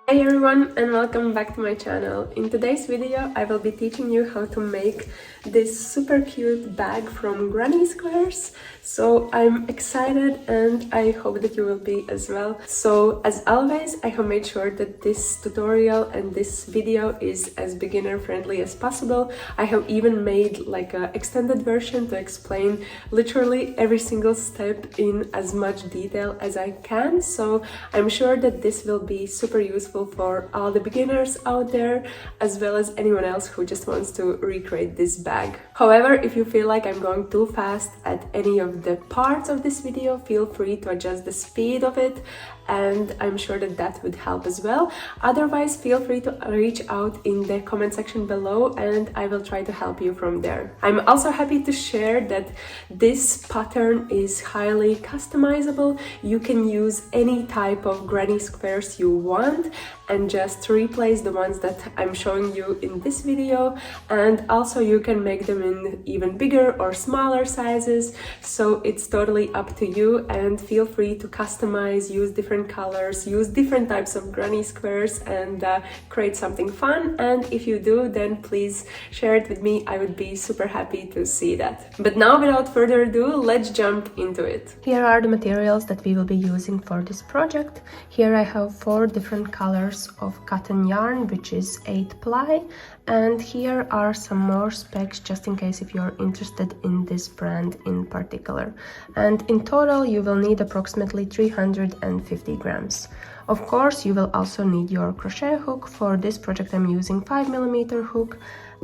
Hey everyone, and welcome back to my channel. In today's video I will be teaching you how to make this super cute bag from granny squares. So I'm excited and I hope that you will be as well. So as always, I have made sure that this tutorial and this video is as beginner friendly as possible. I have even made like an extended version to explain literally every single step in as much detail as I can. So I'm sure that this will be super useful for all the beginners out there, as well as anyone else who just wants to recreate this bag. However, if you feel like I'm going too fast at any of the parts of this video, feel free to adjust the speed of it, and I'm sure that that would help as well. Otherwise, feel free to reach out in the comment section below and I will try to help you from there. I'm also happy to share that this pattern is highly customizable. You can use any type of granny squares you want and just replace the ones that I'm showing you in this video, and also you can make them in even bigger or smaller sizes, so it's totally up to you. And feel free to customize, use different colors, use different types of granny squares, and create something fun. And if you do, then please share it with me. I would be super happy to see that. But now, without further ado, let's jump into it. Here are the materials that we will be using for this project. Here I have 4 different colors of cotton yarn, which is 8 ply, and here are some more specs just in case if you're interested in this brand in particular. And in total you will need approximately 350 grams. Of course, you will also need your crochet hook. For this project I'm using 5mm hook,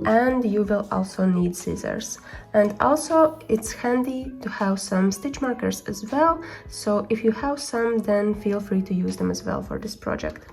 and you will also need scissors. And also it's handy to have some stitch markers as well, so if you have some, then feel free to use them as well for this project.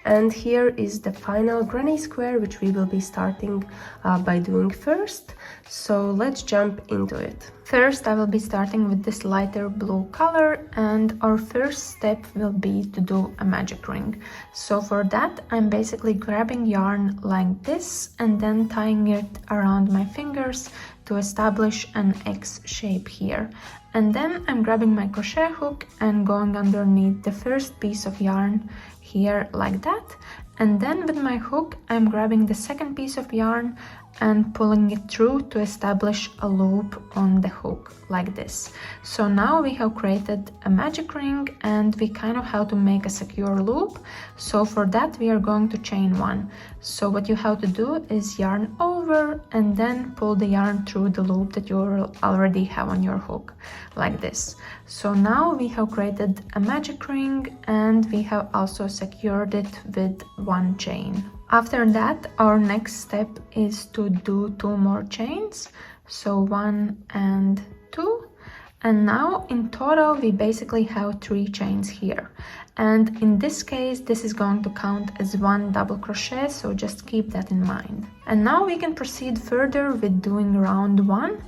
And here is the final granny square, which we will be starting by doing first. So let's jump into it. First, I will be starting with this lighter blue color, and our first step will be to do a magic ring. So for that, I'm basically grabbing yarn like this and then tying it around my fingers to establish an X shape here. And then I'm grabbing my crochet hook and going underneath the first piece of yarn here like that. And then with my hook, I'm grabbing the second piece of yarn and pulling it through to establish a loop on the hook like this. So now we have created a magic ring and we kind of have to make a secure loop. So for that we are going to chain 1. So what you have to do is yarn over and then pull the yarn through the loop that you already have on your hook like this. So now we have created a magic ring and we have also secured it with 1 chain. After that, our next step is to do 2 more chains, so 1 and 2. And now in total we basically have 3 chains here, and in this case this is going to count as 1 double crochet, so just keep that in mind. And now we can proceed further with doing round 1.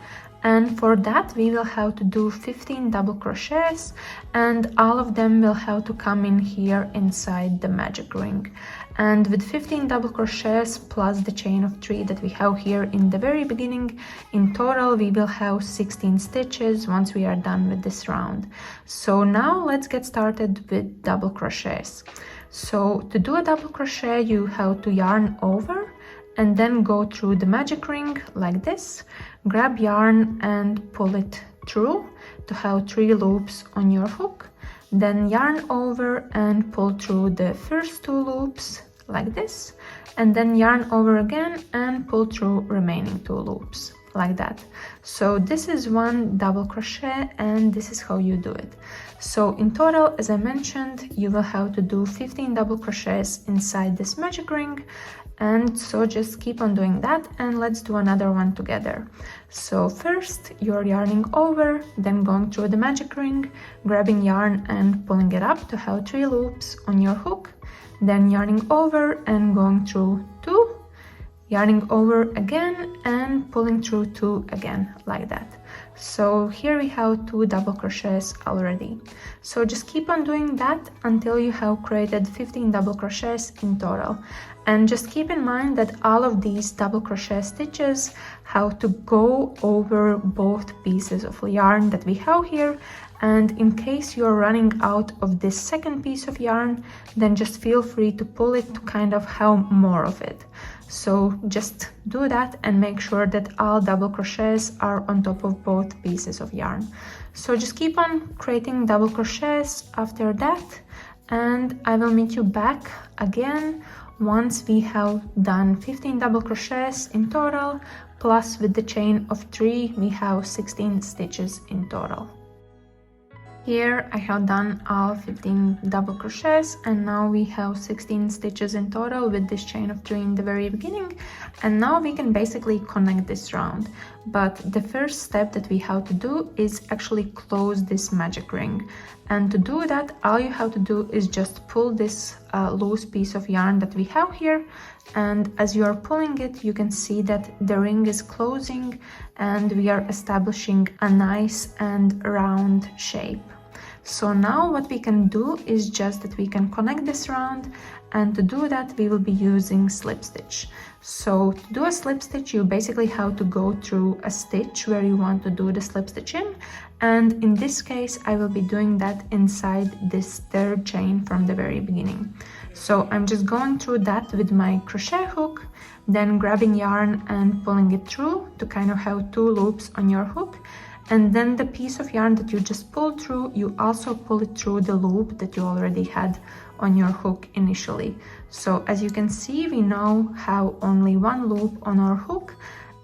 And for that we will have to do 15 double crochets, and all of them will have to come in here inside the magic ring. And with 15 double crochets plus the chain of 3 that we have here in the very beginning, in total we will have 16 stitches once we are done with this round. So now let's get started with double crochets. So to do a double crochet you have to yarn over and then go through the magic ring like this, grab yarn and pull it through to have 3 loops on your hook, then yarn over and pull through the first 2 loops like this, and then yarn over again and pull through remaining 2 loops like that. So this is 1 double crochet and this is how you do it. So in total, as I mentioned, you will have to do 15 double crochets inside this magic ring, and so just keep on doing that, and let's do another one together. So first you're yarning over, then going through the magic ring, grabbing yarn and pulling it up to have 3 loops on your hook, then yarning over and going through 2, yarning over again and pulling through 2 again like that. So here we have 2 double crochets already. So just keep on doing that until you have created 15 double crochets in total. And just keep in mind that all of these double crochet stitches have to go over both pieces of yarn that we have here. And in case you're running out of this second piece of yarn, then just feel free to pull it to kind of have more of it. So just do that and make sure that all double crochets are on top of both pieces of yarn. So just keep on creating double crochets after that, and I will meet you back again once we have done 15 double crochets in total, plus with the chain of 3 we have 16 stitches in total. Here I have done all 15 double crochets, and now we have 16 stitches in total with this chain of 3 in the very beginning. And now we can basically connect this round. But the first step that we have to do is actually close this magic ring. And to do that, all you have to do is just pull this loose piece of yarn that we have here. And as you are pulling it, you can see that the ring is closing and we are establishing a nice and round shape. So now what we can do is just that we can connect this round, and to do that we will be using slip stitch. So to do a slip stitch, you basically have to go through a stitch where you want to do the slip stitch in, and in this case I will be doing that inside this third chain from the very beginning. So I'm just going through that with my crochet hook, then grabbing yarn and pulling it through to kind of have 2 loops on your hook. And then the piece of yarn that you just pulled through, you also pull it through the loop that you already had on your hook initially. So as you can see, we now have only 1 loop on our hook,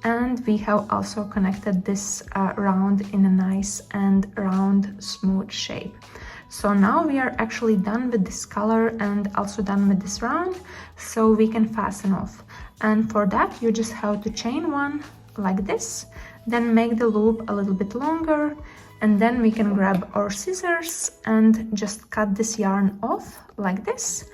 and we have also connected this round in a nice and round smooth shape. So now we are actually done with this color and also done with this round, so we can fasten off. And for that you just have to chain 1 like this, then make the loop a little bit longer, and then we can grab our scissors and just cut this yarn off like this.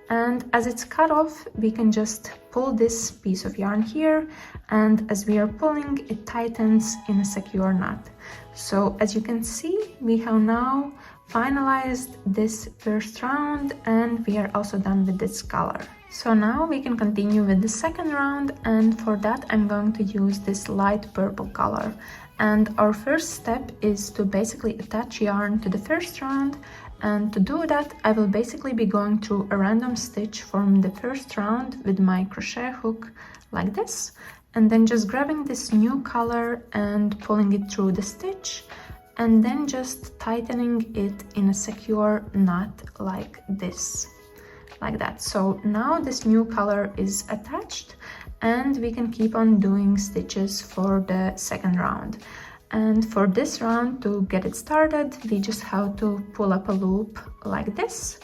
And as it's cut off, we can just pull this piece of yarn here, and as we are pulling, it tightens in a secure knot. So as you can see, we have now finalized this first round, and we are also done with this color. So now we can continue with the second round, and for that I'm going to use this light purple color. And our first step is to basically attach yarn to the first round, and to do that I will basically be going through a random stitch from the first round with my crochet hook like this, and then just grabbing this new color and pulling it through the stitch, and then just tightening it in a secure knot like this, like that. So now this new color is attached, and we can keep on doing stitches for the second round. And for this round, to get it started, we just have to pull up a loop like this,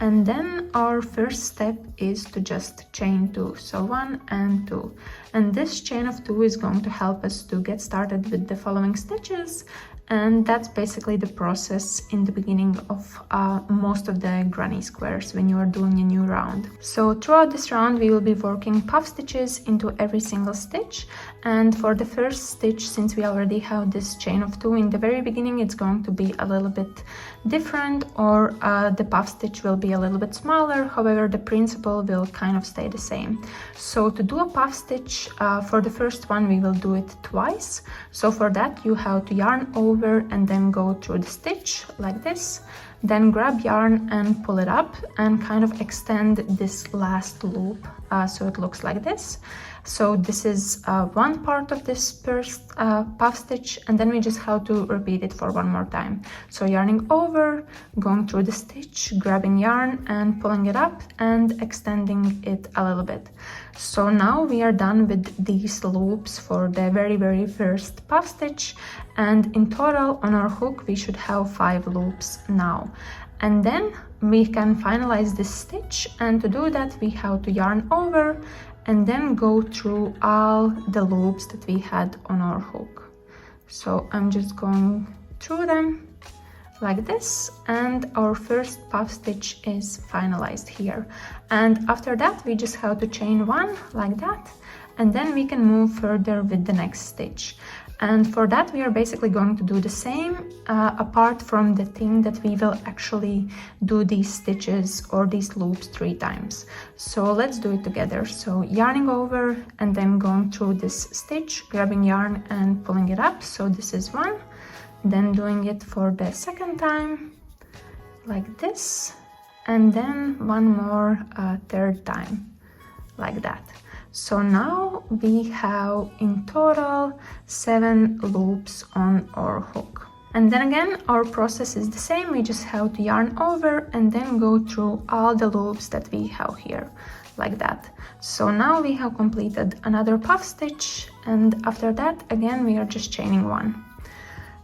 and then our first step is to just chain 2, so 1 and 2, and this chain of 2 is going to help us to get started with the following stitches. And that's basically the process in the beginning of most of the granny squares when you are doing a new round. So throughout this round we will be working puff stitches into every single stitch, and for the first stitch, since we already have this chain of 2 in the very beginning, it's going to be a little bit different, or the puff stitch will be a little bit smaller. However, the principle will kind of stay the same. So to do a puff stitch, for the first one we will do it twice. So for that you have to yarn over and then go through the stitch like this, then grab yarn and pull it up and kind of extend this last loop so it looks like this. So this is one part of this first puff stitch, and then we just have to repeat it for one more time. So yarning over, going through the stitch, grabbing yarn and pulling it up and extending it a little bit. So now we are done with these loops for the very first puff stitch, and in total on our hook we should have 5 loops now. And then we can finalize this stitch, and to do that we have to yarn over and then go through all the loops that we had on our hook. So I'm just going through them like this, and our first puff stitch is finalized here. And after that we just have to chain 1 like that, and then we can move further with the next stitch. And for that we are basically going to do the same, apart from the thing that we will actually do these stitches or these loops 3 times. So let's do it together. So yarning over and then going through this stitch, grabbing yarn and pulling it up. So this is one, then doing it for the second time like this, and then one more third time like that. So now we have in total 7 loops on our hook. And then again, our process is the same. We just have to yarn over and then go through all the loops that we have here, like that. So now we have completed another puff stitch, and after that, again, we are just chaining 1.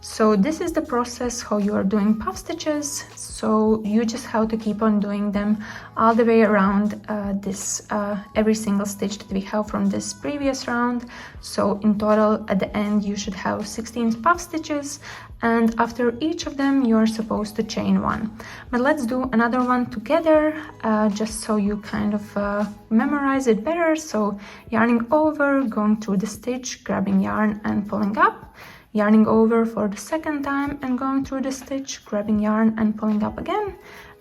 So this is the process how you are doing puff stitches. So you just have to keep on doing them all the way around every single stitch that we have from this previous round. So in total at the end you should have 16 puff stitches, and after each of them you are supposed to chain 1. But let's do another one together, just so you kind of memorize it better. So yarning over, going through the stitch, grabbing yarn and pulling up, yarning over for the second time and going through the stitch, grabbing yarn and pulling up again,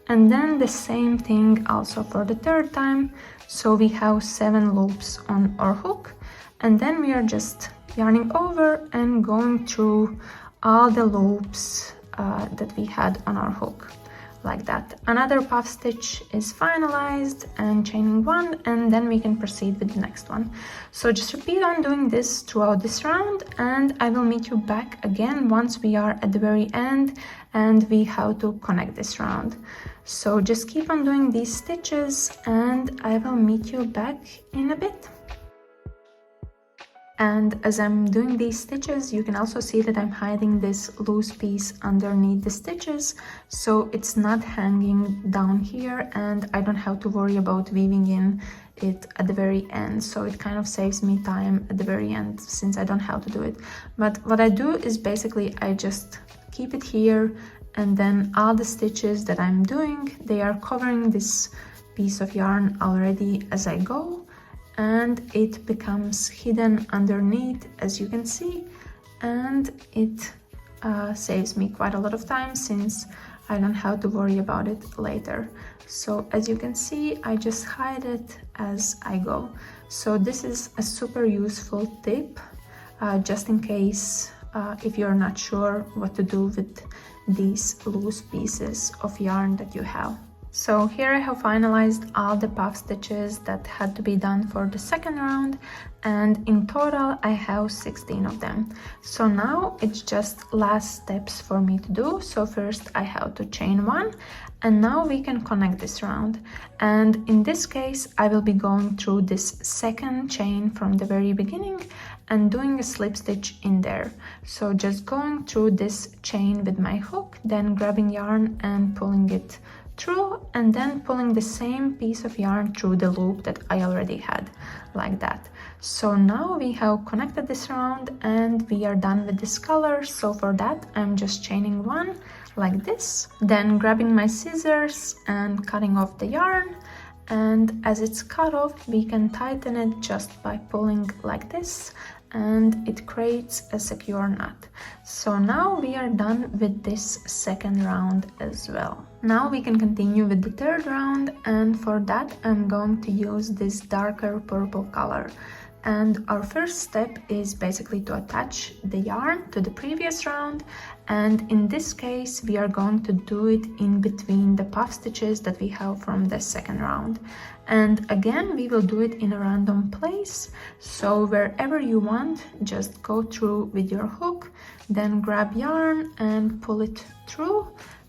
and then the same thing also for the third time. So we have 7 loops on our hook, and then we are just yarning over and going through all the loops that we had on our hook, like that. Another puff stitch is finalized and chaining 1, and then we can proceed with the next one. So just repeat on doing this throughout this round, and I will meet you back again once we are at the very end and we have to connect this round. So just keep on doing these stitches and I will meet you back in a bit. And as I'm doing these stitches, you can also see that I'm hiding this loose piece underneath the stitches, so it's not hanging down here and I don't have to worry about weaving in it at the very end. So it kind of saves me time at the very end since I don't have to do it. But what I do is basically I just keep it here, and then all the stitches that I'm doing, they are covering this piece of yarn already as I go, and it becomes hidden underneath, as you can see, and it saves me quite a lot of time since I don't have to worry about it later. So as you can see, I just hide it as I go. So this is a super useful tip, just in case if you're not sure what to do with these loose pieces of yarn that you have. So here I have finalized all the puff stitches that had to be done for the second round, and in total I have 16 of them. So now it's just last steps for me to do. So first I have to chain 1, and now we can connect this round. And in this case I will be going through this second chain from the very beginning and doing a slip stitch in there. So just going through this chain with my hook, then grabbing yarn and pulling it through, and then pulling the same piece of yarn through the loop that I already had, like that. So now we have connected this round and we are done with this color. So for that I'm just chaining 1 like this, then grabbing my scissors and cutting off the yarn, and as it's cut off we can tighten it just by pulling like this, and it creates a secure knot. So now we are done with this second round as well. Now we can continue with the third round, and for that I'm going to use this darker purple color. And our first step is basically to attach the yarn to the previous round, and in this case we are going to do it in between the puff stitches that we have from the second round. And again we will do it in a random place, so wherever you want, just go through with your hook, then grab yarn and pull it through,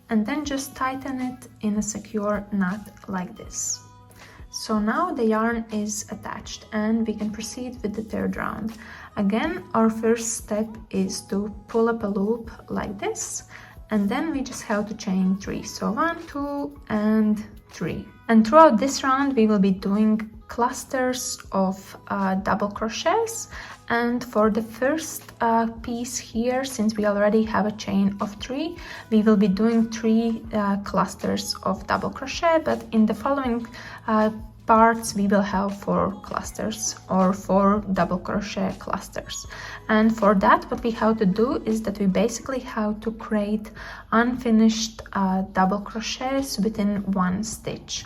and then just tighten it in a secure knot like this. So now the yarn is attached and we can proceed with the third round. Again, our first step is to pull up a loop like this, and then we just have to chain 3. So 1, 2 and 3. And throughout this round we will be doing clusters of double crochets, and for the first piece here, since we already have a chain of 3, we will be doing 3 clusters of double crochet, but in the following parts we will have 4 clusters or 4 double crochet clusters. And for that, what we have to do is that we basically have to create unfinished double crochets within 1 stitch.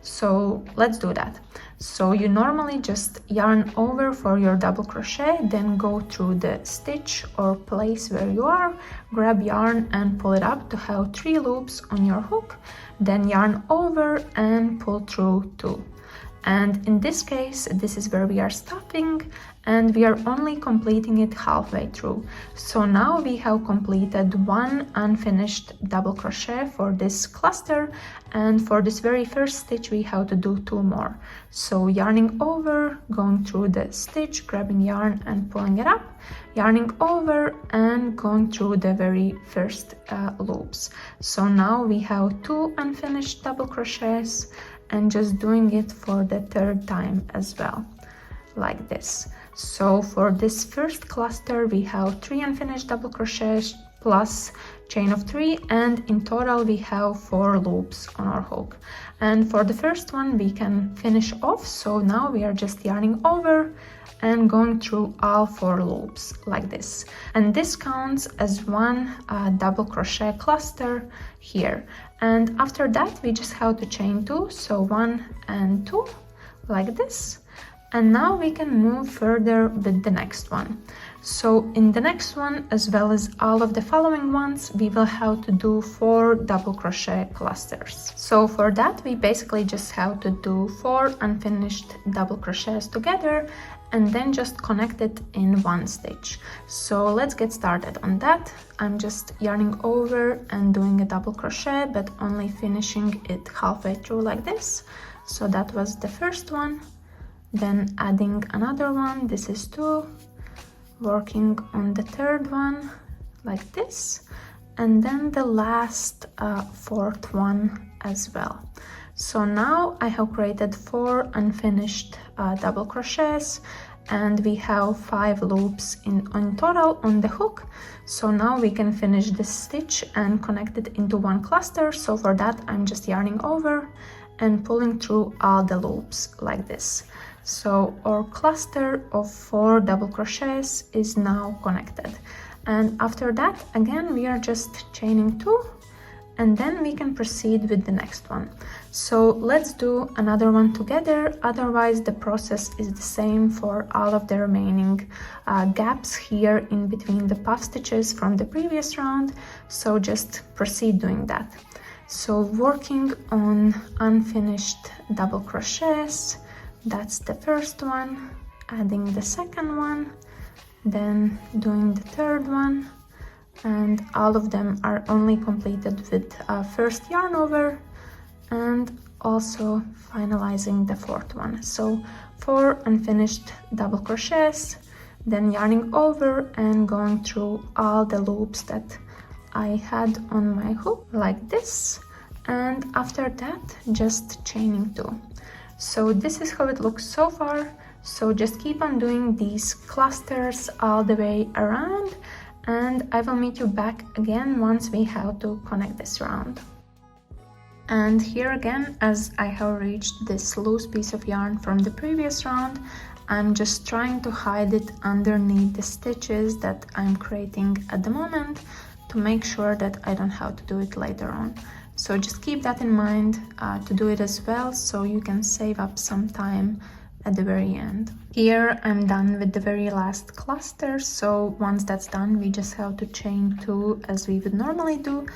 So let's do that. So you normally just yarn over for your double crochet, then go through the stitch or place where you are, grab yarn and pull it up to have 3 loops on your hook, then yarn over and pull through 2. And in this case, this is where we are stopping, and we are only completing it halfway through. So now we have completed 1 unfinished double crochet for this cluster, and for this very first stitch we have to do 2 more. So yarning over, going through the stitch, grabbing yarn and pulling it up, yarning over and going through the very first loops. So now we have 2 unfinished double crochets, and just doing it for the 3rd time as well, like this. So for this first cluster we have 3 unfinished double crochets plus chain of 3, and in total we have 4 loops on our hook. And for the first one we can finish off, so now we are just yarning over and going through all 4 loops like this, and this counts as 1 double crochet cluster here. And after that we just have to chain 2, so 1 and 2 like this, and now we can move further with the next one. So in the next one, as well as all of the following ones, we will have to do 4 double crochet clusters. So for that we basically just have to do 4 unfinished double crochets together and then just connect it in 1 stitch. So let's get started on that. I'm just yarning over and doing a double crochet, but only finishing it halfway through like this. So that was the first one, then adding another one, this is 2, working on the 3rd one like this, and then the last 4th one as well. So now I have created 4 unfinished double crochets, and we have 5 loops in total on the hook. So now we can finish this stitch and connect it into 1 cluster. So for that I'm just yarning over and pulling through all the loops like this. So our cluster of 4 double crochets is now connected, and after that again we are just chaining 2, and then we can proceed with the next one. So let's do another one together, otherwise the process is the same for all of the remaining gaps here in between the puff stitches from the previous round. So just proceed doing that. So working on unfinished double crochets, that's the first one, adding the second one, then doing the 3rd one, and all of them are only completed with first yarn over, and also finalizing the 4th one. So 4 unfinished double crochets, then yarning over and going through all the loops that I had on my hook like this, and after that just chaining 2. So this is how it looks so far. So just keep on doing these clusters all the way around, and I will meet you back again once we have to connect this round. And here again, as I have reached this loose piece of yarn from the previous round, I'm just trying to hide it underneath the stitches that I'm creating at the moment to make sure that I don't have to do it later on. So just keep that in mind to do it as well, so you can save up some time at the very end. Here I'm done with the very last cluster, so once that's done we just have to chain 2 as we would normally do,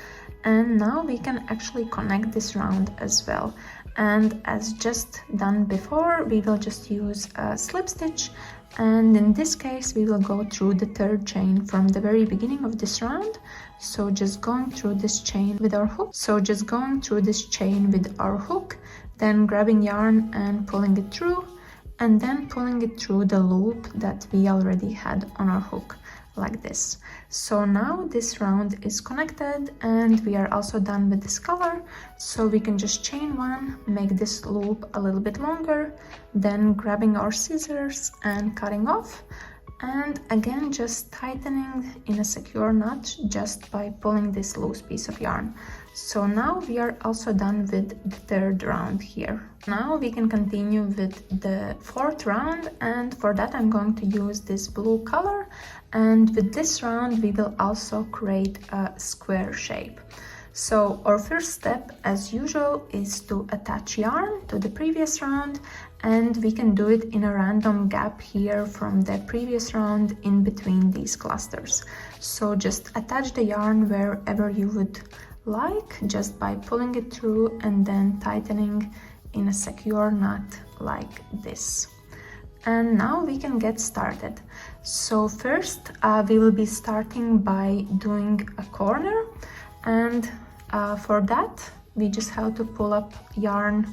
and now we can actually connect this round as well. And as just done before, we will just use a slip stitch, and in this case we will go through the 3rd chain from the very beginning of this round. So just going through this chain with our hook, then grabbing yarn and pulling it through, and then pulling it through the loop that we already had on our hook like this. So now this round is connected, and we are also done with this color, so we can just chain 1, make this loop a little bit longer, then grabbing our scissors and cutting off, And again, just tightening in a secure knot just by pulling this loose piece of yarn. So now we are also done with the third round here. Now we can continue with the fourth round, and for that I'm going to use this blue color, and with this round we will also create a square shape. So our first step, as usual, is to attach yarn to the previous round, and we can do it in a random gap here from the previous round in between these clusters. So just attach the yarn wherever you would like, just by pulling it through and then tightening in a secure knot like this. And now we can get started. So first we will be starting by doing a corner, and for that we just have to pull up yarn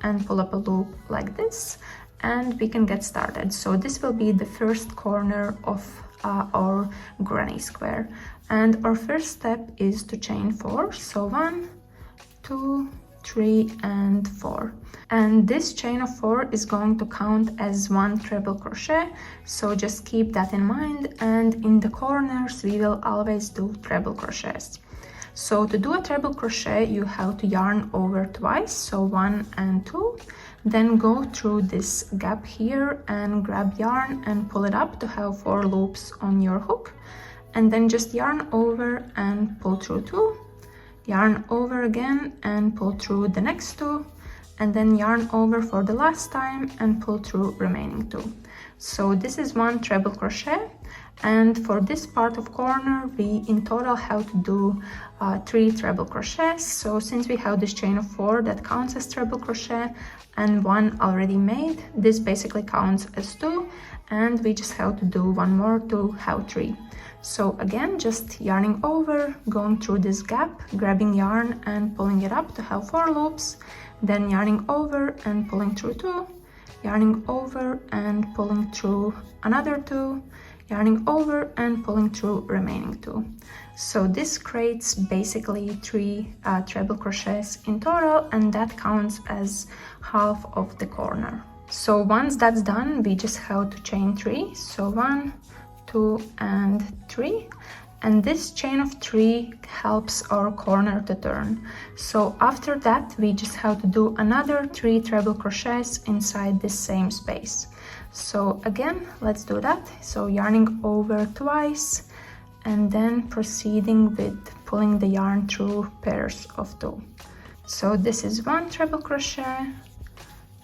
and pull up a loop like this, and we can get started. So this will be the first corner of our granny square, and our first step is to chain 4. So 1, 2, 3 and 4, and this chain of 4 is going to count as 1 treble crochet, so just keep that in mind. And in the corners we will always do treble crochets. So to do a treble crochet you have to yarn over twice, so 1 and 2, then go through this gap here and grab yarn and pull it up to have 4 loops on your hook, and then just yarn over and pull through 2, yarn over again and pull through the next 2, and then yarn over for the last time and pull through remaining 2. So this is 1 treble crochet, and for this part of corner we in total have to do 3 treble crochets. So since we have this chain of 4 that counts as treble crochet and 1 already made, this basically counts as 2, and we just have to do 1 more to have 3. So again, just yarning over, going through this gap, grabbing yarn and pulling it up to have 4 loops, then yarning over and pulling through 2, yarning over and pulling through another 2, yarning over and pulling through remaining 2. So this creates basically 3 treble crochets in total, and that counts as half of the corner. So once that's done, we just have to chain 3. So 1, 2 and 3, and this chain of 3 helps our corner to turn. So after that we just have to do another 3 treble crochets inside this same space. So again, let's do that. So yarning over twice and then proceeding with pulling the yarn through pairs of 2. So this is 1 treble crochet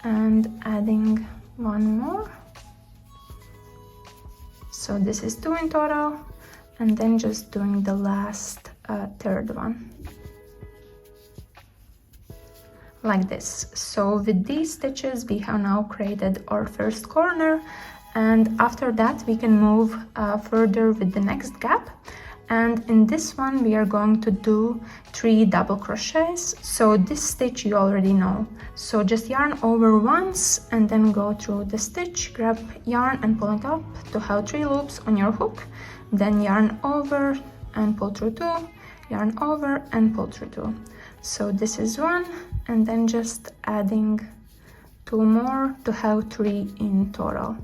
and adding 1 more. So this is 2 in total, and then just doing the last third one like this. So with these stitches we have now created our first corner, and after that we can move further with the next gap. And in this one we are going to do 3 double crochets. So this stitch you already know, so just yarn over once and then go through the stitch, grab yarn and pull it up to have 3 loops on your hook, then yarn over and pull through 2, yarn over and pull through 2. So this is 1, and then just adding 2 more to have 3 in total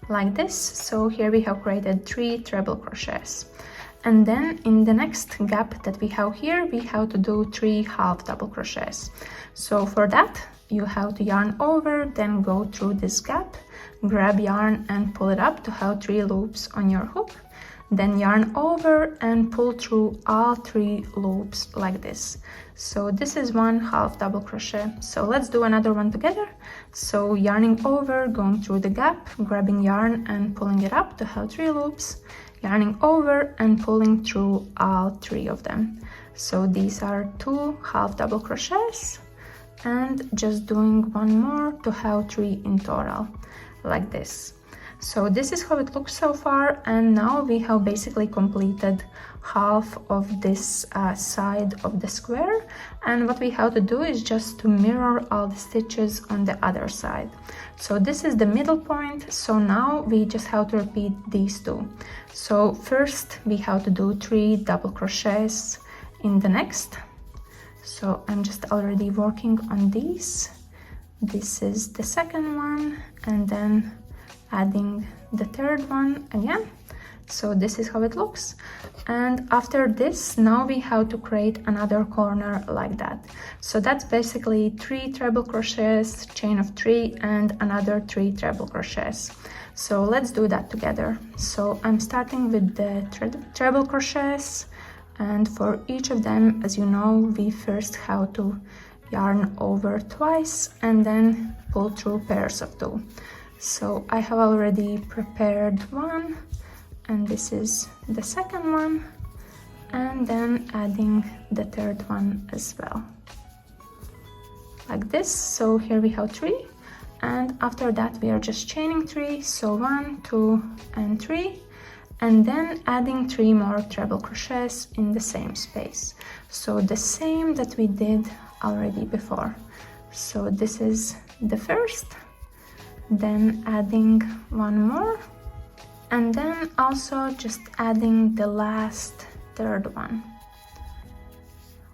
like this. So here we have created 3 treble crochets, and then in the next gap that we have here we have to do 3 half double crochets. So for that you have to yarn over, then go through this gap, grab yarn and pull it up to have 3 loops on your hook, then yarn over and pull through all 3 loops like this. So this is 1 half double crochet. So let's do another one together. So yarning over, going through the gap, grabbing yarn and pulling it up to have 3 loops, yarning over and pulling through all 3 of them. So these are 2 half double crochets, and just doing 1 more to have 3 in total like this. So this is how it looks so far, and now we have basically completed half of this side of the square, and what we have to do is just to mirror all the stitches on the other side. So this is the middle point, so now we just have to repeat these 2. So first we have to do 3 double crochets in the next. So I'm just already working on these. This is the second one, and then adding the third one again. So this is how it looks. And after this, now we have to create another corner like that. So that's basically 3 treble crochets, chain of 3, and another 3 treble crochets. So let's do that together. So I'm starting with the treble crochets, and for each of them, as you know, we first have to yarn over twice and then pull through pairs of 2. So I have already prepared one, and this is the second one, and then adding the third one as well, like this. So here we have 3, and after that we are just chaining 3, so 1, 2, and 3, and then adding 3 more treble crochets in the same space. So the same that we did already before. So this is the first, then adding 1 more, and then also just adding the last third one,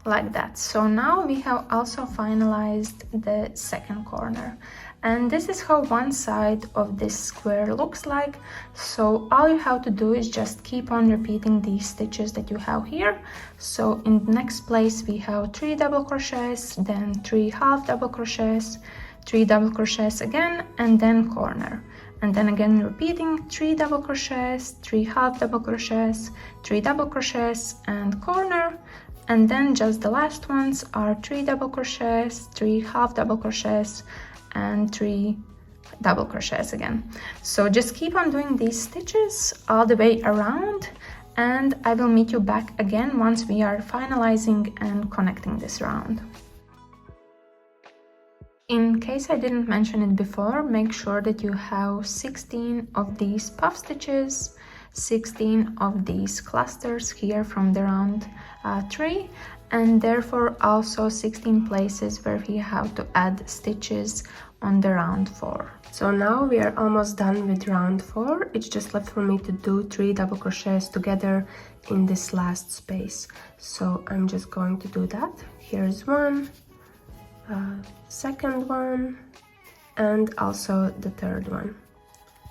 like that. So now we have also finalized the second corner, and this is how one side of this square looks like. So all you have to do is just keep on repeating these stitches that you have here. So in the next place we have 3 double crochets, then 3 half double crochets, 3 double crochets again, and then corner. And then again repeating 3 double crochets, 3 half double crochets, 3 double crochets, and corner. And then just the last ones are 3 double crochets, 3 half double crochets, and 3 double crochets again. So just keep on doing these stitches all the way around, and I will meet you back again once we are finalizing and connecting this round. In case I didn't mention it before, make sure that you have 16 of these puff stitches, 16 of these clusters here from the round 3, and therefore also 16 places where we have to add stitches on the round 4. So now we are almost done with round 4. It's just left for me to do 3 double crochets together in this last space. So I'm just going to do that. Here's one, second one, and also the third one,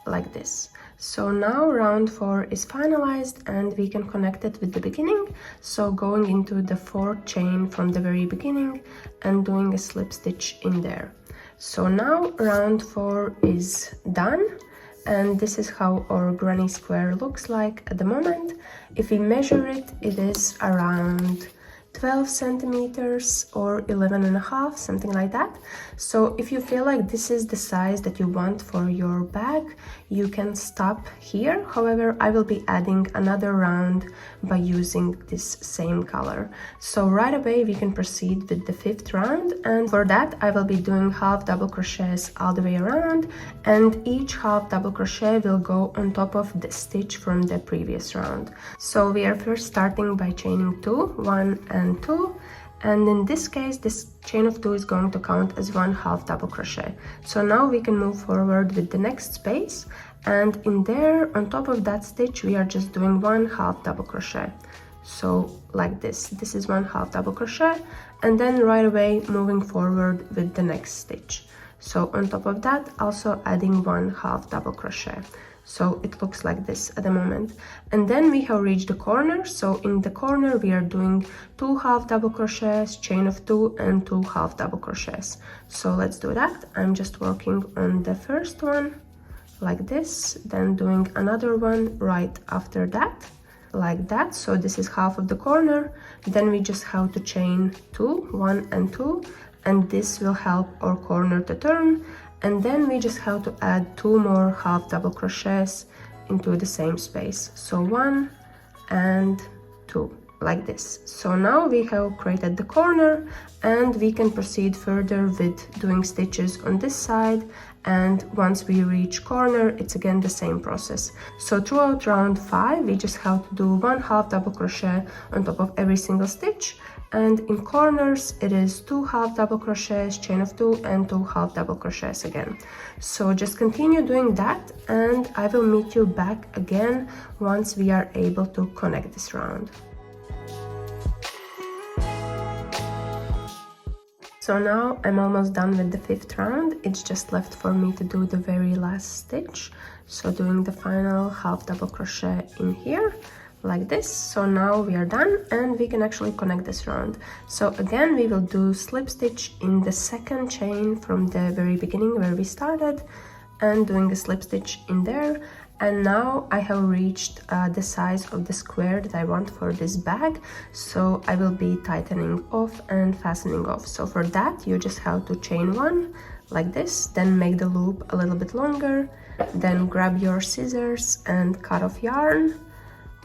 like this. So now round 4 is finalized and we can connect it with the beginning. So going into the 4th chain from the very beginning and doing a slip stitch in there. So now round 4 is done, and this is how our granny square looks like at the moment. If we measure it, it is around 12 centimeters or 11.5, something like that. So if you feel like this is the size that you want for your bag, you can stop here. However, I will be adding another round by using this same color. So right away we can proceed with the 5th round, and for that I will be doing half double crochets all the way around, and each half double crochet will go on top of the stitch from the previous round. So we are first starting by chaining 2, 1 and 2, and in this case this chain of 2 is going to count as 1 half double crochet. So now we can move forward with the next space, and in there on top of that stitch we are just doing 1 half double crochet. So like this is 1 half double crochet, and then right away moving forward with the next stitch. So on top of that also adding 1 half double crochet. So it looks like this at the moment, and then we have reached the corner. So in the corner we are doing 2 half double crochets, chain of 2, and 2 half double crochets. So let's do that. I'm just working on the first one like this, then doing another one right after that, like that. So this is half of the corner. Then we just have to chain 2, 1 and 2, and this will help our corner to turn. And then we just have to add 2 more half double crochets into the same space. So 1 and 2, like this. So now we have created the corner, and we can proceed further with doing stitches on this side, and once we reach corner it's again the same process. So throughout round 5 we just have to do 1 half double crochet on top of every single stitch, and in corners it is 2 half double crochets, chain of 2, and 2 half double crochets again. So just continue doing that, and I will meet you back again once we are able to connect this round. So now I'm almost done with the 5th round. It's just left for me to do the very last stitch. So doing the final half double crochet in here like this. So now we are done and we can actually connect this round. So again, we will do slip stitch in the 2nd chain from the very beginning where we started, and doing a slip stitch in there. And now I have reached the size of the square that I want for this bag, so I will be tightening off and fastening off. So for that, you just have to chain 1 like this, then make the loop a little bit longer, then grab your scissors and cut off yarn.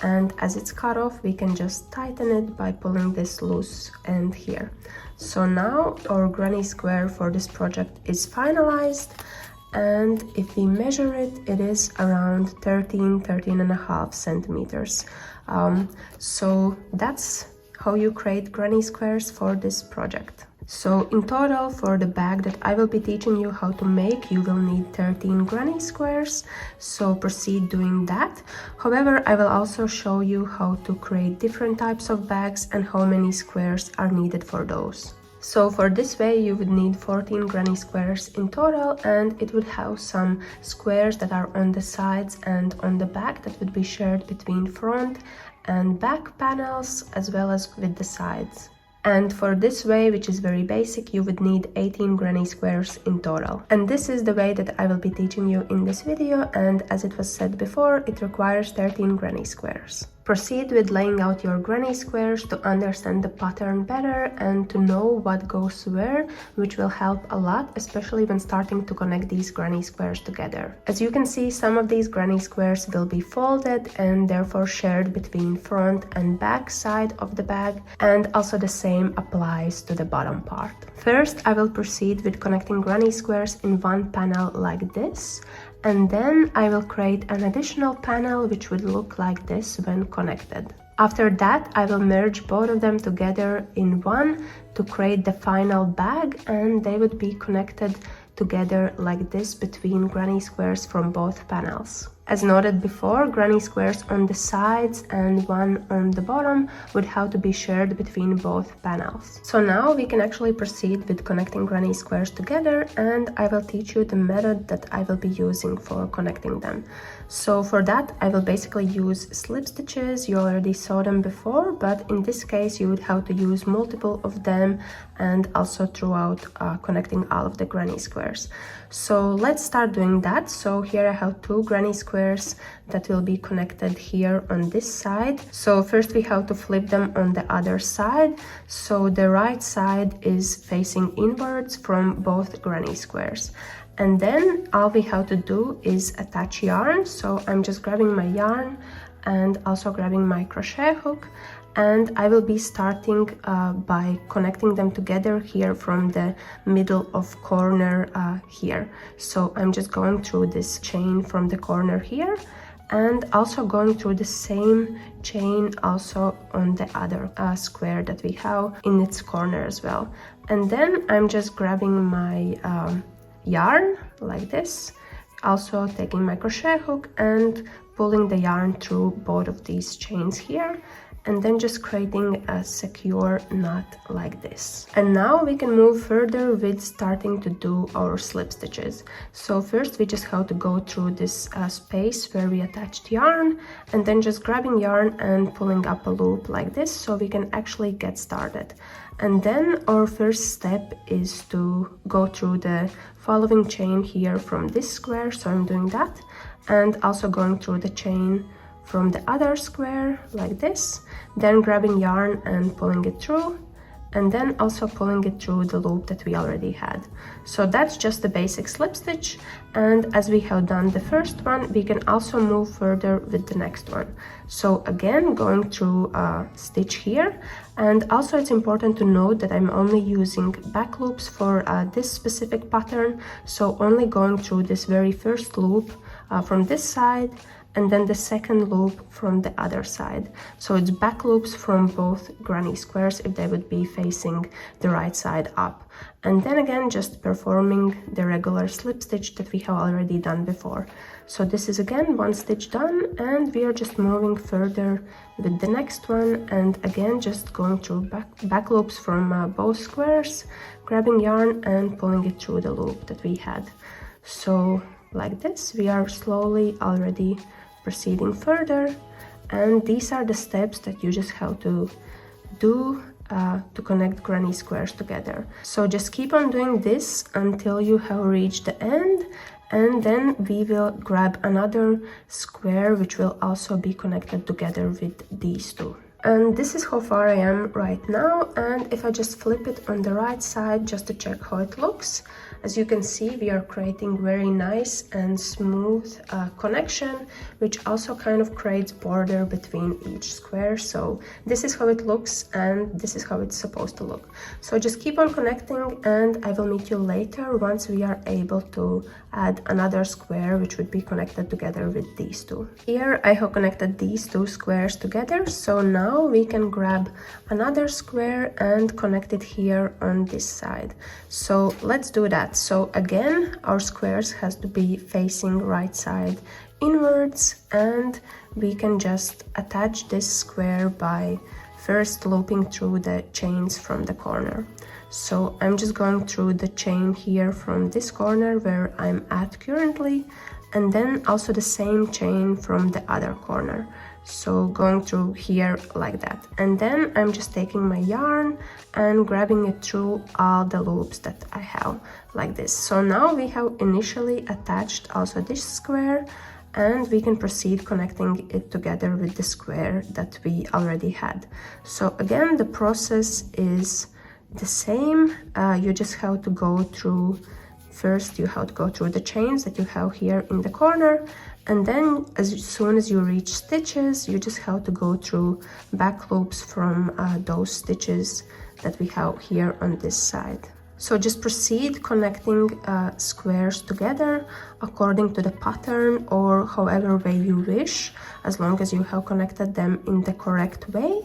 And as it's cut off, we can just tighten it by pulling this loose end here. So now our granny square for this project is finalized. And if we measure it, it is around 13.5 centimeters. So that's how you create granny squares for this project. So in total, for the bag that I will be teaching you how to make, you will need 13 granny squares, so proceed doing that. However, I will also show you how to create different types of bags and how many squares are needed for those. So for this way, you would need 14 granny squares in total, and it would have some squares that are on the sides and on the back that would be shared between front and back panels, as well as with the sides. And for this way, which is very basic, you would need 18 granny squares in total. And this is the way that I will be teaching you in this video, and as it was said before, it requires 13 granny squares. Proceed with laying out your granny squares to understand the pattern better and to know what goes where, which will help a lot, especially when starting to connect these granny squares together. As you can see, some of these granny squares will be folded and therefore shared between front and back side of the bag, and also the same applies to the bottom part. First, I will proceed with connecting granny squares in one panel like this, and then I will create an additional panel which would look like this when connected. After that, I will merge both of them together in one to create the final bag, and they would be connected together like this between granny squares from both panels. As noted before, granny squares on the sides and one on the bottom would have to be shared between both panels. So now we can actually proceed with connecting granny squares together, and I will teach you the method that I will be using for connecting them. So for that, I will basically use slip stitches. You already saw them before, but in this case you would have to use multiple of them, and also throughout connecting all of the granny squares. So let's start doing that. So here I have 2 granny squares that will be connected here on this side. So first we have to flip them on the other side. So the right side is facing inwards from both granny squares. And then all we have to do is attach yarn. So I'm just grabbing my yarn and also grabbing my crochet hook, and I will be starting by connecting them together here from the middle of corner here. So I'm just going through this chain from the corner here, and also going through the same chain also on the other square that we have in its corner as well. And then I'm just grabbing my yarn like this, also taking my crochet hook and pulling the yarn through both of these chains here, and then just creating a secure knot like this. And now we can move further with starting to do our slip stitches. So first we just have to go through this space where we attached yarn, and then just grabbing yarn and pulling up a loop like this so we can actually get started. And then our first step is to go through the following chain here from this square, so I'm doing that, and also going through the chain from the other square like this, then grabbing yarn and pulling it through, and then also pulling it through the loop that we already had. So that's just the basic slip stitch, and as we have done the first one, we can also move further with the next one. So again, going through a stitch here, and also it's important to note that I'm only using back loops for this specific pattern, so only going through this very first loop from this side, and then the second loop from the other side. So it's back loops from both granny squares if they would be facing the right side up. and then again just performing the regular slip stitch that we have already done before. So this is again one stitch done, and we are just moving further with the next one, and again just going through back loops from both squares, grabbing yarn and pulling it through the loop that we had. So like this, we are slowly already proceeding further, and these are the steps that you just have to do to connect granny squares together. So just keep on doing this until you have reached the end, and then we will grab another square which will also be connected together with these two. And this is how far I am right now, and if I just flip it on the right side just to check how it looks, as you can see, we are creating very nice and smooth connection, which also kind of creates border between each square. So this is how it looks, and this is how it's supposed to look. So just keep on connecting, and I will meet you later once we are able to add another square which would be connected together with these two. Here I have connected these two squares together, so now we can grab another square and connect it here on this side. So let's do that. So again, our squares has to be facing right side inwards, and we can just attach this square by first looping through the chains from the corner. So I'm just going through the chain here from this corner where I'm at currently, and then also the same chain from the other corner. So going through here like that, and then I'm just taking my yarn and grabbing it through all the loops that I have like this. So now we have initially attached also this square, and we can proceed connecting it together with the square that we already had. So again, the process is the same. You just have to go through, first you have to go through the chains that you have here in the corner, and then as soon as you reach stitches, you just have to go through back loops from those stitches that we have here on this side. So just proceed connecting squares together according to the pattern or however way you wish, as long as you have connected them in the correct way.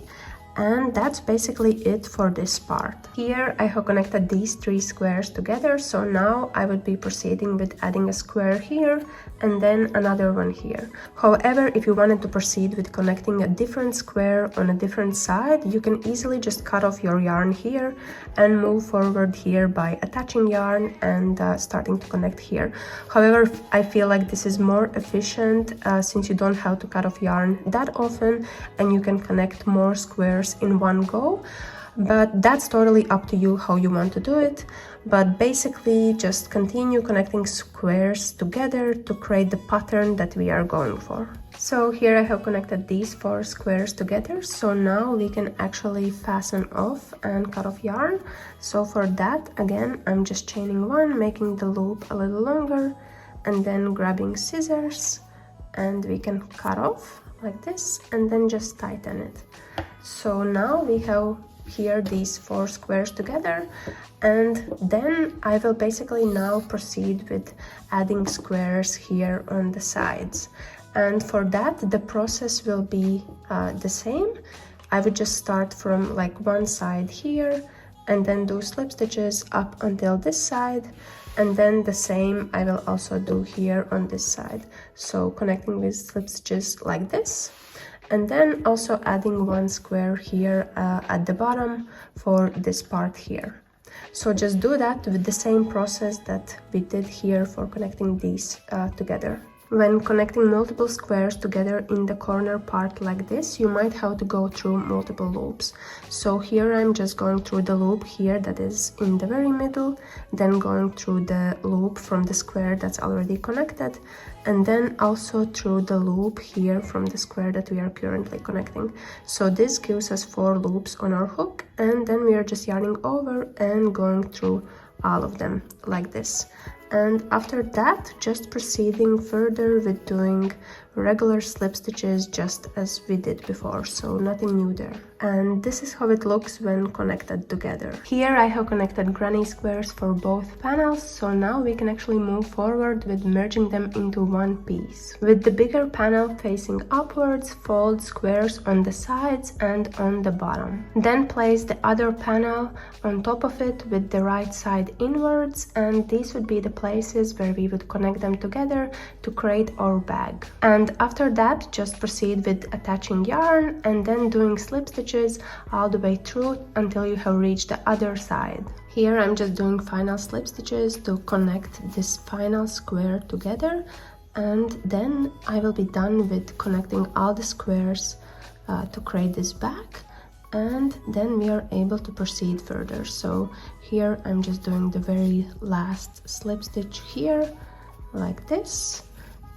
And that's basically it for this part. Here I have connected these three squares together, so now I would be proceeding with adding a square here and then another one here. However, if you wanted to proceed with connecting a different square on a different side, you can easily just cut off your yarn here and move forward here by attaching yarn and starting to connect here. However, I feel like this is more efficient since you don't have to cut off yarn that often, and you can connect more squares in one go. But that's totally up to you how you want to do it. But basically just continue connecting squares together to create the pattern that we are going for. So here I have connected these four squares together, so now we can actually fasten off and cut off yarn. So for that, again, I'm just chaining one, making the loop a little longer, and then grabbing scissors, and we can cut off like this and then just tighten it. So now we have here these four squares together, and then I will basically now proceed with adding squares here on the sides. And for that, the process will be the same. I would just start from like one side here and then do slip stitches up until this side, and then the same I will also do here on this side. So connecting with slip stitches like this, and then also adding one square here at the bottom for this part here. So just do that with the same process that we did here for connecting these together. When connecting multiple squares together in the corner part like this, you might have to go through multiple loops. So here I'm just going through the loop here that is in the very middle, then going through the loop from the square that's already connected, and then also through the loop here from the square that we are currently connecting. So this gives us 4 loops on our hook, and then we are just yarning over and going through all of them like this. And after that, just proceeding further with doing regular slip stitches just as we did before, so nothing new there. And this is how it looks when connected together. Here I have connected granny squares for both panels, so now we can actually move forward with merging them into one piece. With the bigger panel facing upwards, fold squares on the sides and on the bottom. Then place the other panel on top of it with the right side inwards, and these would be the places where we would connect them together to create our bag. And after that, just proceed with attaching yarn and then doing slip stitches all the way through until you have reached the other side. Here I'm just doing final slip stitches to connect this final square together, and then I will be done with connecting all the squares to create this bag, and then we are able to proceed further. So here I'm just doing the very last slip stitch here like this,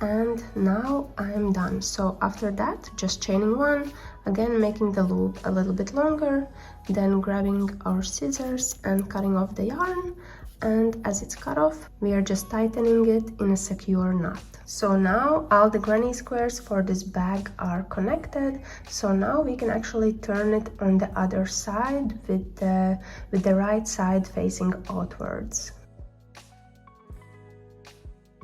and now I'm done. So after that, just chaining one, again making the loop a little bit longer, then grabbing our scissors and cutting off the yarn, and as it's cut off, we are just tightening it in a secure knot. So now all the granny squares for this bag are connected, so now we can actually turn it on the other side with the right side facing outwards.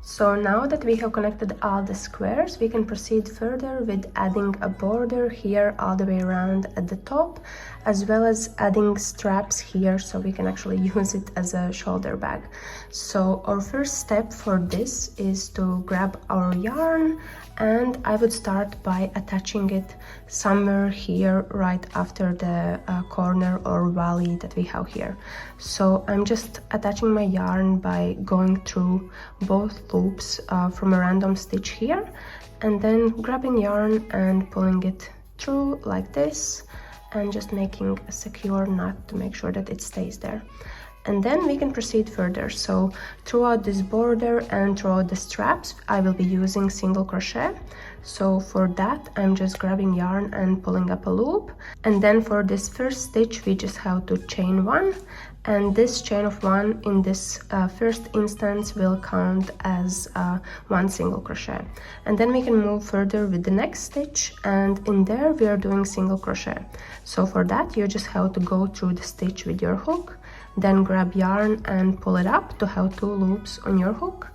So now that we have connected all the squares, we can proceed further with adding a border here all the way around at the top, as well as adding straps here so we can actually use it as a shoulder bag. So our first step for this is to grab our yarn, and I would start by attaching it somewhere here right after the corner or valley that we have here. So I'm just attaching my yarn by going through both loops from a random stitch here, and then grabbing yarn and pulling it through like this, and just making a secure knot to make sure that it stays there. And then we can proceed further. So throughout this border and throughout the straps, I will be using single crochet. So for that, I'm just grabbing yarn and pulling up a loop. And then for this first stitch, we just have to chain one. And this chain of one in this first instance will count as one single crochet. And then we can move further with the next stitch, and in there we are doing single crochet. So for that, you just have to go through the stitch with your hook, then grab yarn and pull it up to have 2 loops on your hook,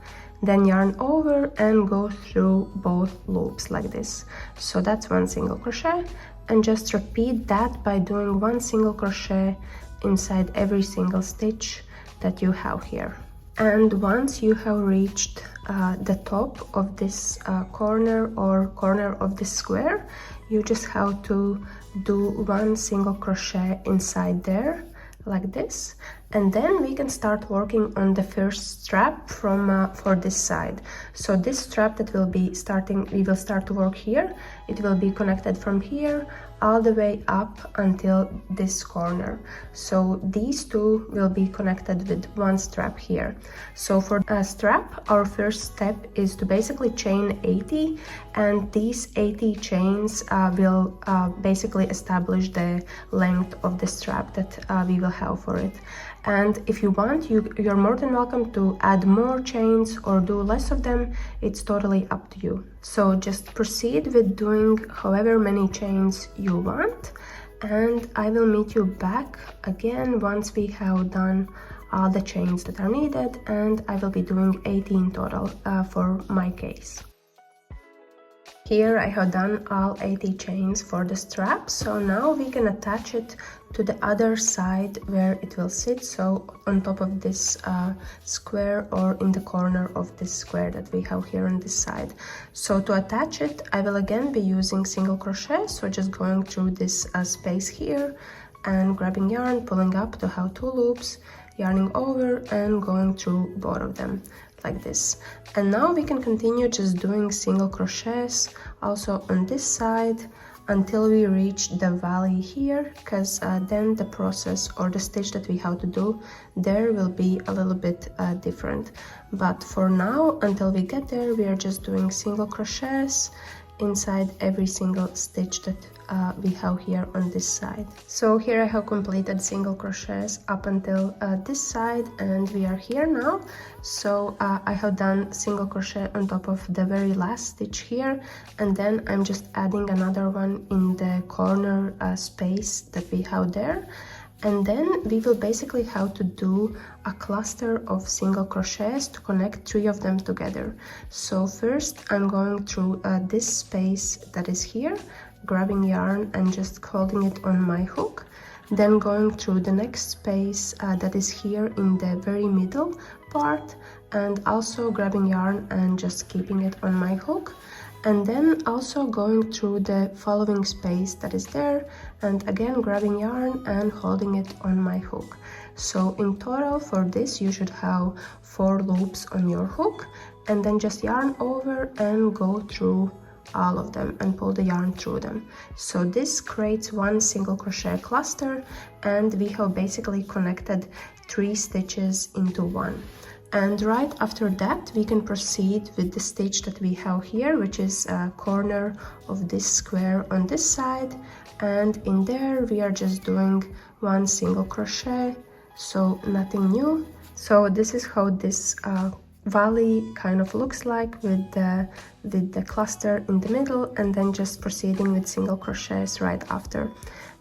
then yarn over and go through both loops like this. So that's one single crochet, and just repeat that by doing one single crochet inside every single stitch that you have here. And once you have reached the top of this corner of this square, you just have to do one single crochet inside there like this, and then we can start working on the first strap from for this side. So this strap that we will start to work here, it will be connected from here all the way up until this corner. So these two will be connected with one strap here. So for a strap, our first step is to basically chain 80, and these 80 chains will basically establish the length of the strap that we will have for it. And if you want, you're more than welcome to add more chains or do less of them. It's totally up to you. So just proceed with doing however many chains you want, and I will meet you back again once we have done all the chains that are needed, and I will be doing 18 total for my case. Here I have done all 80 chains for the strap, so now we can attach it to the other side where it will sit, so on top of this square or in the corner of this square that we have here on this side. So to attach it, I will again be using single crochet, so just going through this space here and grabbing yarn, pulling up to have 2 loops, yarning over and going through both of them like this. And now we can continue just doing single crochets also on this side until we reach the valley here, because then the process or the stitch that we have to do there will be a little bit different. But for now, until we get there, we are just doing single crochets, inside every single stitch that we have here on this side. So here I have completed single crochets up until this side, and we are here now. So I have done single crochet on top of the very last stitch here, and then I'm just adding another one in the corner space that we have there. And then we will basically have to do a cluster of single crochets to connect 3 of them together. So first I'm going through this space that is here, grabbing yarn and just holding it on my hook, then going through the next space that is here in the very middle part, and also grabbing yarn and just keeping it on my hook, and then also going through the following space that is there, and again grabbing yarn and holding it on my hook. So in total for this you should have 4 loops on your hook, and then just yarn over and go through all of them and pull the yarn through them. So this creates one single crochet cluster, and we have basically connected 3 stitches into one. And right after that we can proceed with the stitch that we have here, which is a corner of this square on this side, and in there we are just doing one single crochet, so nothing new. So this is how this valley kind of looks like with the cluster in the middle, and then just proceeding with single crochets right after.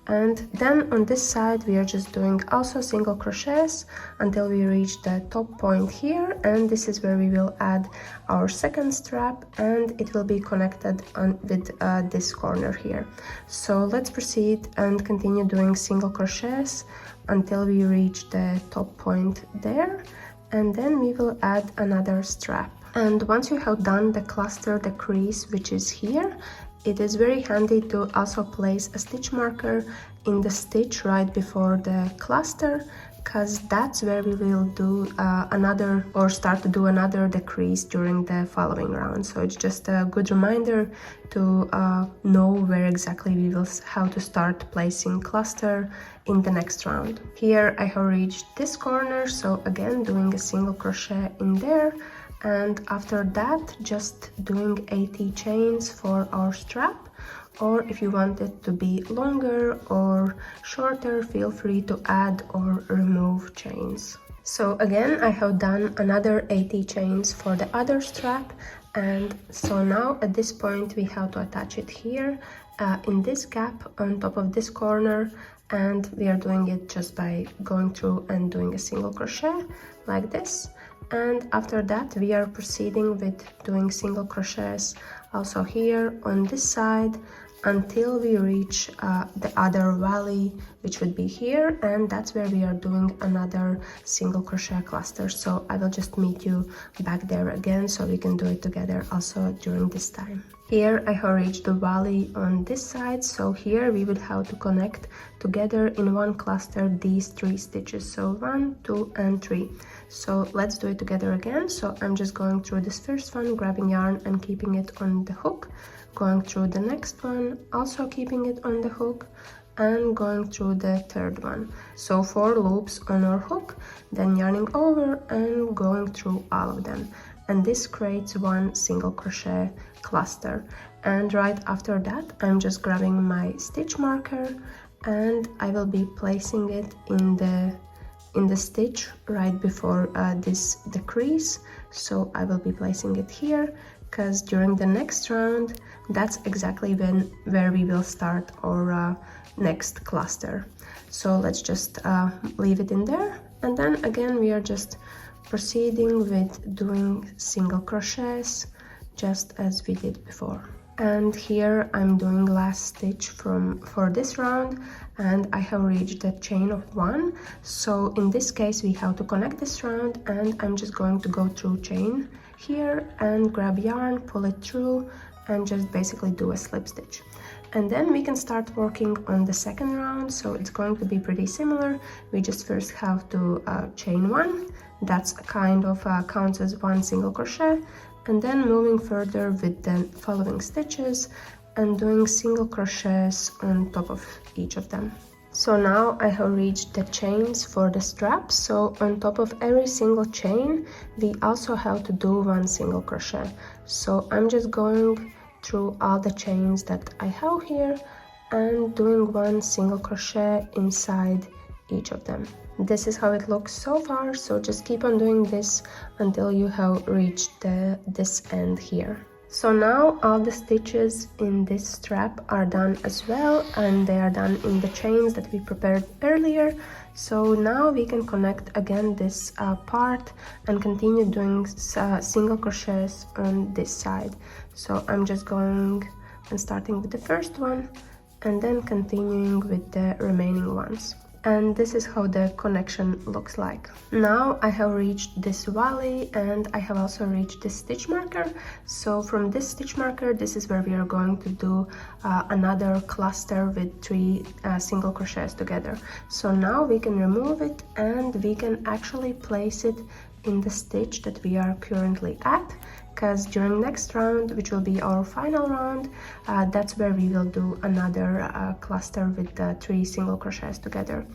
And then on this side we are just doing also single crochets until we reach the top point here, and this is where we will add our second strap, and it will be connected on with this corner here. So let's proceed and continue doing single crochets until we reach the top point there, and then we will add another strap. And once you have done the cluster, the crease which is here, it is very handy to also place a stitch marker in the stitch right before the cluster, because that's where we will do another, or start to do another decrease during the following round. So it's just a good reminder to know where exactly we will have to start placing cluster in the next round. Here I have reached this corner, so again doing a single crochet in there, and after that just doing 80 chains for our strap, or if you want it to be longer or shorter, feel free to add or remove chains. So again I have done another 80 chains for the other strap, and so now at this point we have to attach it here in this gap on top of this corner, and we are doing it just by going through and doing a single crochet like this. And after that we are proceeding with doing single crochets also here on this side until we reach the other valley, which would be here, and that's where we are doing another single crochet cluster. So I will just meet you back there again so we can do it together also during this time. Here I have reached the valley on this side, so here we would have to connect together in one cluster these 3 stitches, so 1, 2 and 3. So let's do it together again. So I'm just going through this first one, grabbing yarn and keeping it on the hook, going through the next one, also keeping it on the hook, and going through the third one. So 4 loops on our hook, then yarning over and going through all of them, and this creates one single crochet cluster. And right after that I'm just grabbing my stitch marker, and I will be placing it in the stitch right before this decrease. So I will be placing it here, because during the next round that's exactly where we will start our next cluster. So let's just leave it in there, and then again we are just proceeding with doing single crochets just as we did before. And here I'm doing last stitch for this round, and I have reached a chain of 1. So in this case we have to connect this round, and I'm just going to go through chain here and grab yarn, pull it through, and just basically do a slip stitch. And then we can start working on the second round. So it's going to be pretty similar. We just first have to chain 1, that's kind of counts as 1 single crochet, and then moving further with the following stitches and doing single crochets on top of each of them. So now I have reached the chains for the straps. So on top of every single chain we also have to do 1 single crochet. So I'm just going through all the chains that I have here and doing one single crochet inside each of them. This is how it looks so far, so just keep on doing this until you have reached this end here. So now all the stitches in this strap are done as well, and they are done in the chains that we prepared earlier. So now we can connect again this part and continue doing single crochets on this side. So I'm just going and starting with the first one and then continuing with the remaining ones. And this is how the connection looks like. Now I have reached this valley and I have also reached this stitch marker. So from this stitch marker, this is where we are going to do another cluster with 3 single crochets together. So now we can remove it and we can actually place it in the stitch that we are currently at, because during next round, which will be our final round, that's where we will do another cluster with 3 single crochets together.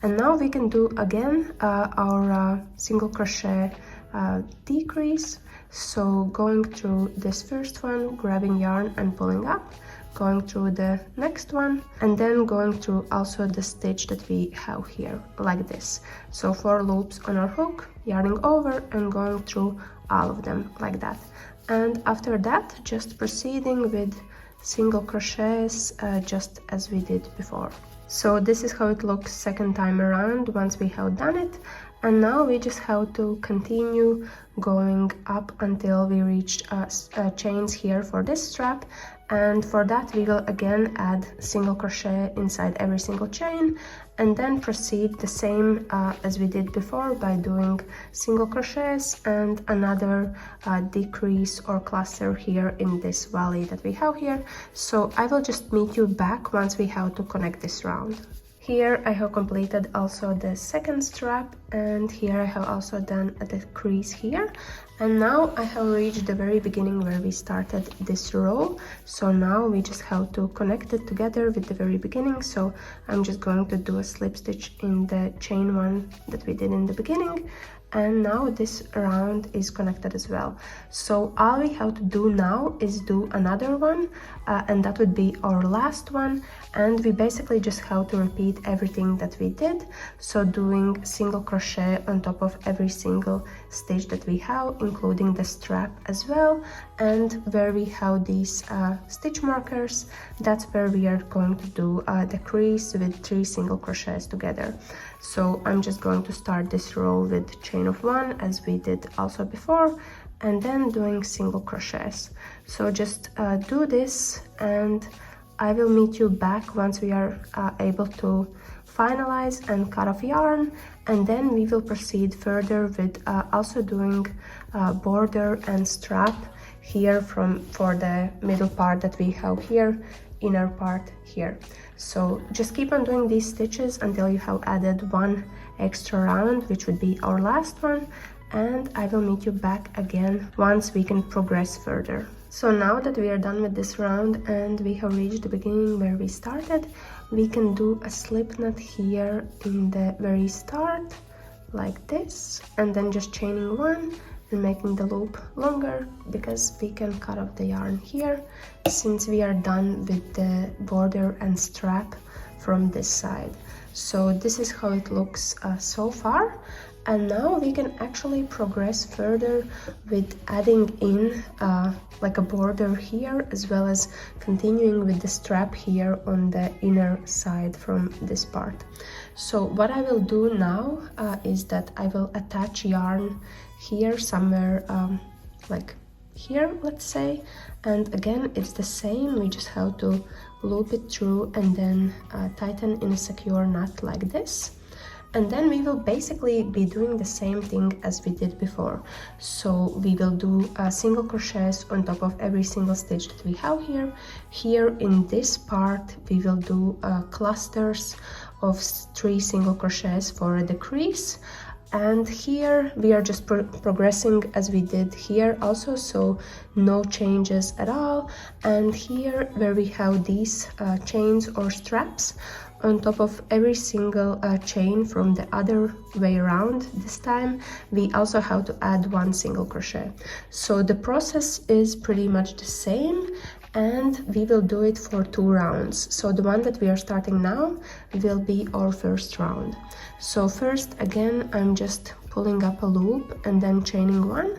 And now we can do again our single crochet decrease. So going through this first one, grabbing yarn and pulling up, going through the next one, and then going through also the stitch that we have here, like this. So 4 loops on our hook, yarning over and going through all of them like that. And after that, just proceeding with single crochets just as we did before. So this is how it looks second time around once we have done it. And now we just have to continue going up until we reach chains here for this strap. And for that we will again add single crochet inside every single chain, and then proceed the same as we did before by doing single crochets and another decrease or cluster here in this valley that we have here. So I will just meet you back once we have to connect this round. Here I have completed also the second strap, and here I have also done a decrease here. And now I have reached the very beginning where we started this row. So now we just have to connect it together with the very beginning. So I'm just going to do a slip stitch in the chain one that we did in the beginning. And now this round is connected as well. So all we have to do now is do another one, and that would be our last one. And we basically just have to repeat everything that we did. So doing single crochet on top of every single stitch that we have, including the strap as well. And where we have these stitch markers, that's where we are going to do the crease with 3 single crochets together. So I'm just going to start this row with chain of 1 as we did also before, and then doing single crochets. So just do this, and I will meet you back once we are able to finalize and cut off yarn, and then we will proceed further with also doing border and strap here for the middle part that we have here, inner part here. So just keep on doing these stitches until you have added 1 extra round, which would be our last one, and I will meet you back again once we can progress further. So now that we are done with this round and we have reached the beginning where we started, we can do a slip knot here in the very start like this, and then just chaining 1 and making the loop longer, because we can cut off the yarn here since we are done with the border and strap from this side. So this is how it looks so far. And now we can actually progress further with adding in like a border here, as well as continuing with the strap here on the inner side from this part. So what I will do now is that I will attach yarn here somewhere like here, let's say, and again it's the same. We just have to loop it through and then tighten in a secure knot like this. And then we will basically be doing the same thing as we did before. So we will do single crochets on top of every single stitch that we have here. Here in this part we will do clusters of 3 single crochets for a decrease. And here we are just progressing as we did here also, so no changes at all. And here where we have these chains or straps on top of every single chain from the other way around, this time we also have to add 1 single crochet. So the process is pretty much the same, and we will do it for 2 rounds. So the one that we are starting now will be our first round. So first, again, I'm just pulling up a loop and then chaining 1,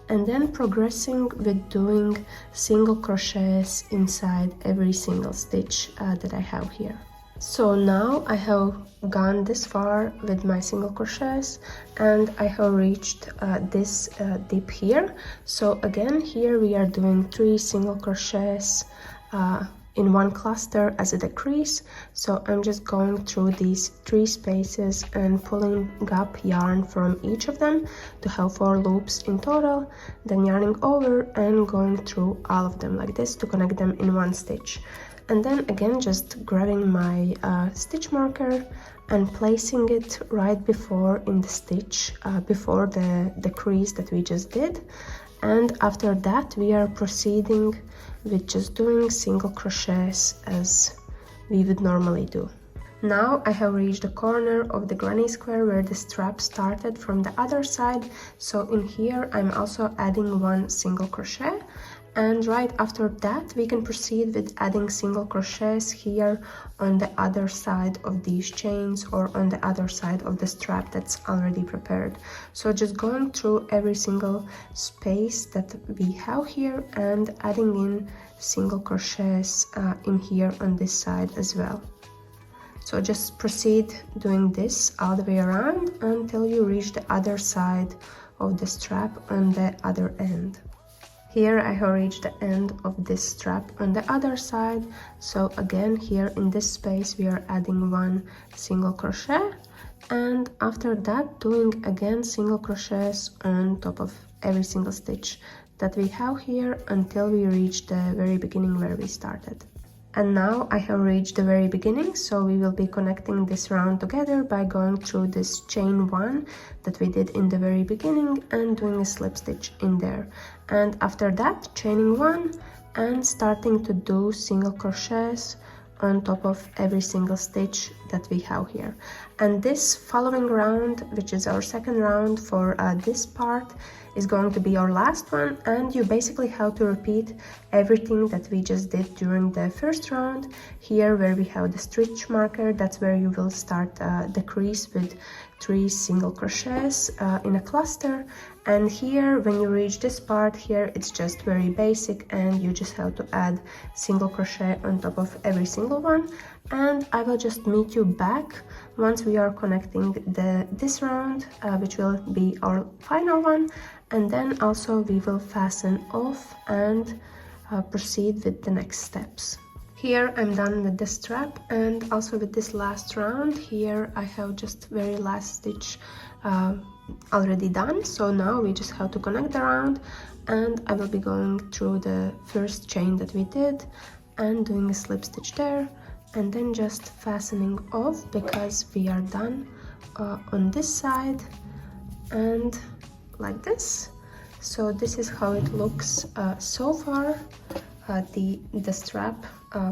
and then progressing with doing single crochets inside every single stitch that I have here. So now I have gone this far with my single crochets, and I have reached this dip here. So again, here we are doing 3 single crochets in one cluster as a decrease. So I'm just going through these 3 spaces and pulling up yarn from each of them to have 4 loops in total, then yarning over and going through all of them like this to connect them in one stitch. And then again, just grabbing my stitch marker and placing it right before in the stitch, before the crease that we just did. And after that, we are proceeding with just doing single crochets as we would normally do. Now I have reached the corner of the granny square where the strap started from the other side. So in here, I'm also adding 1 single crochet. And right after that, we can proceed with adding single crochets here on the other side of these chains or on the other side of the strap that's already prepared. So just going through every single space that we have here and adding in single crochets in here on this side as well. So just proceed doing this all the way around until you reach the other side of the strap on the other end. Here I have reached the end of this strap on the other side. So again, here in this space we are adding 1 single crochet, and after that doing again single crochets on top of every single stitch that we have here until we reach the very beginning where we started. And now I have reached the very beginning, so we will be connecting this round together by going through this chain 1 that we did in the very beginning and doing a slip stitch in there. And after that, chaining 1 and starting to do single crochets on top of every single stitch that we have here. And this following round, which is our second round for this part, is going to be our last one, and you basically have to repeat everything that we just did during the first round. Here where we have the stitch marker, that's where you will start the crease with 3 single crochets in a cluster. And here when you reach this part here, it's just very basic and you just have to add single crochet on top of every single one. And I will just meet you back once we are connecting this round, which will be our final one, and then also we will fasten off and proceed with the next steps. Here I'm done with the strap and also with this last round. Here I have just very last stitch already done, so now we just have to connect the round, and I will be going through the first chain that we did and doing a slip stitch there, and then just fastening off because we are done on this side and like this. So this is how it looks so far, the strap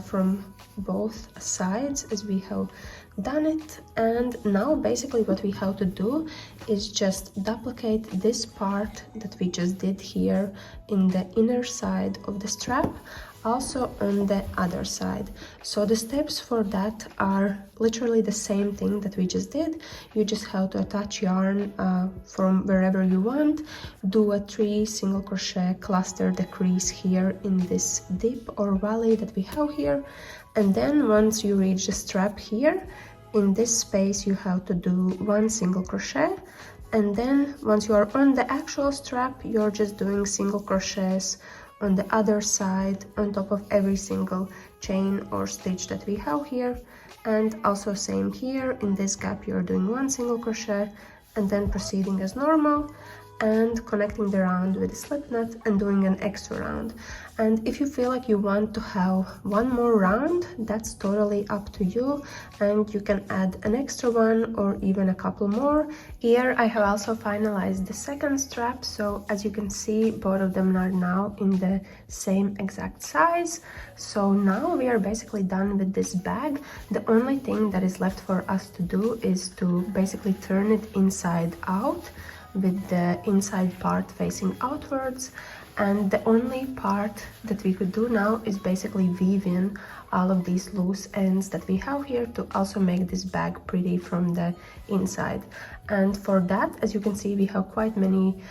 from both sides as we have done it. And now basically what we have to do is just duplicate this part that we just did here in the inner side of the strap, also on the other side. So the steps for that are literally the same thing that we just did. You just have to attach yarn from wherever you want, do a 3 single crochet, cluster the crease here in this dip or valley that we have here, and then once you reach the strap here in this space you have to do 1 single crochet, and then once you are on the actual strap you're just doing single crochets on the other side on top of every single chain or stitch that we have here. And also same here, in this gap you're doing 1 single crochet and then proceeding as normal and connecting the round with a slip knot and doing an extra round. And if you feel like you want to have 1 more round, that's totally up to you, and you can add an extra one or even a couple more. Here I have also finalized the second strap, so as you can see both of them are now in the same exact size. So now we are basically done with this bag. The only thing that is left for us to do is to basically turn it inside out with the inside part facing outwards, and the only part that we could do now is basically weave in all of these loose ends that we have here to also make this bag pretty from the inside. And for that, as you can see, we have quite many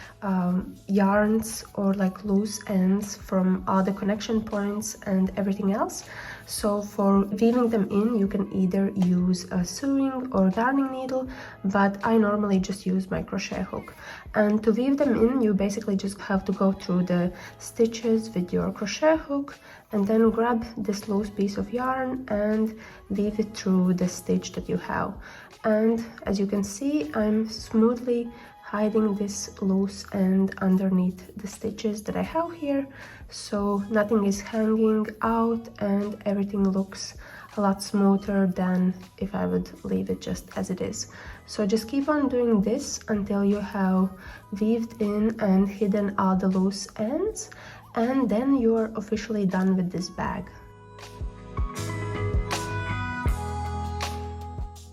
yarns or like loose ends from all the connection points and everything else. So for weaving them in, you can either use a sewing or darning needle, but I normally just use my crochet hook. And to weave them in, you basically just have to go through the stitches with your crochet hook and then grab this loose piece of yarn and weave it through the stitch that you have. And as you can see, I'm smoothly hiding this loose end underneath the stitches that I have here, so nothing is hanging out and everything looks a lot smoother than if I would leave it just as it is. So just keep on doing this until you have weaved in and hidden all the loose ends, and then you are officially done with this bag.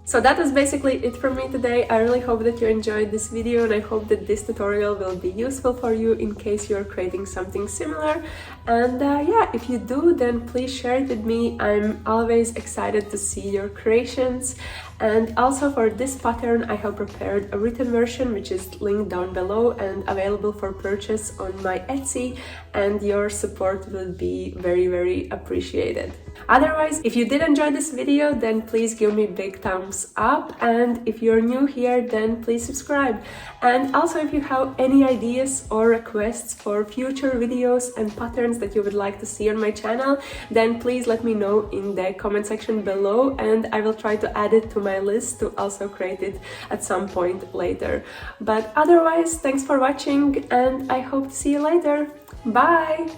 So that was basically it from me today. I really hope that you enjoyed this video, and I hope that this tutorial will be useful for you in case you're creating something similar. And yeah, if you do, then please share it with me. I'm always excited to see your creations. And also for this pattern, I have prepared a written version, which is linked down below and available for purchase on my Etsy, and your support will be very, very appreciated. Otherwise, if you did enjoy this video, then please give me a big thumbs up, and if you're new here, then please subscribe. And also, if you have any ideas or requests for future videos and patterns that you would like to see on my channel, then please let me know in the comment section below, and I will try to add it to my list to also create it at some point later. But otherwise, thanks for watching, and I hope to see you later. Bye!